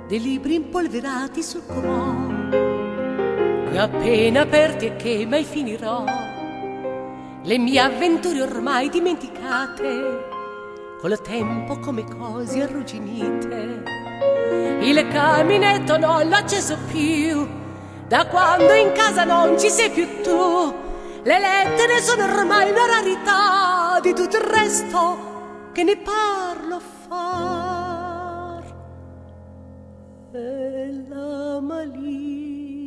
dei libri impolverati sul comò, che appena aperti e che mai finirò, le mie avventure ormai dimenticate, col tempo come cose arrugginite. Il caminetto non l'ho acceso più, da quando in casa non ci sei più tu. Le lettere sono ormai una rarità, di tutto il resto che ne parlo a far. E la malinconia,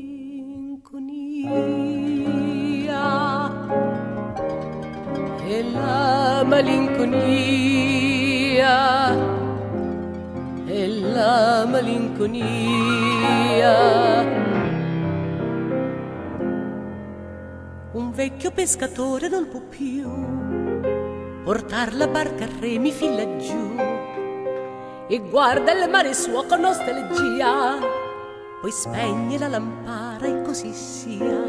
e la malinconia, e la malinconia. Un vecchio pescatore non può più portar la barca a remi fin laggiù e guarda il mare suo con nostalgia, poi spegne la lampara e così sia.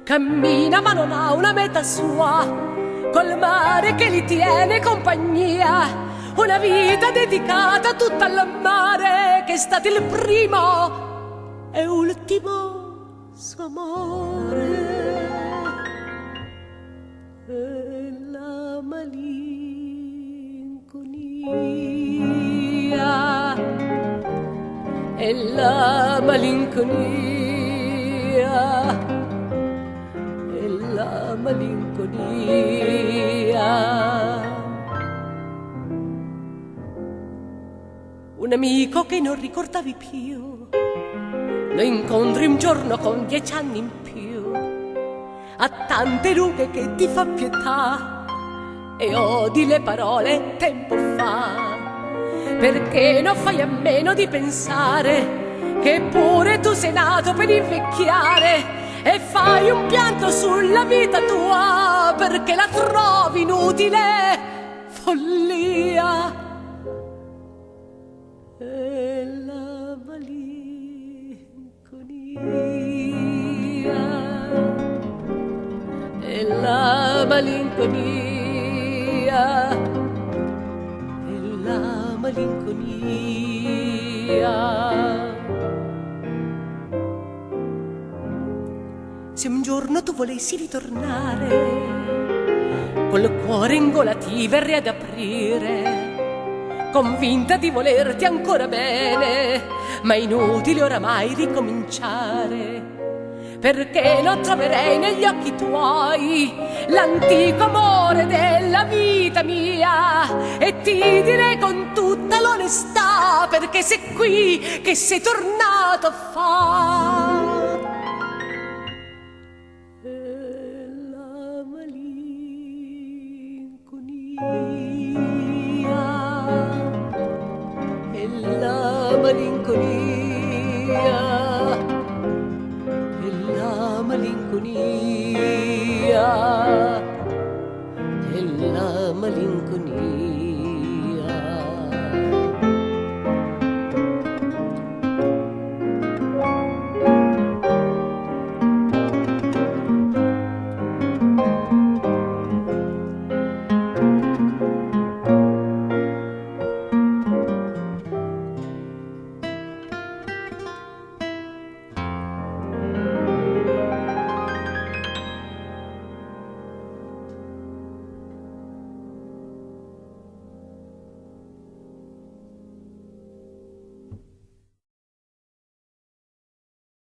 Cammina ma non ha una meta sua, col mare che gli tiene compagnia, una vita dedicata tutta al mare, che è stato il primo e ultimo suo amore. E la malinconia, e la malinconia, e la malinconia. Un amico che non ricordavi più, lo incontri un giorno con 10 anni in più, ha tante rughe che ti fa pietà e odi le parole tempo fa, perché non fai a meno di pensare che pure tu sei nato per invecchiare, e fai un pianto sulla vita tua perché la trovi inutile follia. E la malinconia, e la malinconia, e la malinconia. Se un giorno tu volessi ritornare, col cuore in gola ti verrei ad aprire, convinta di volerti ancora bene, ma inutile oramai ricominciare, perché non troverei negli occhi tuoi l'antico amore della vita mia, e ti direi con tutta l'onestà, perché sei qui che sei tornato a far. E la malinconia, e la malinconia, malinconia, e la malinconia.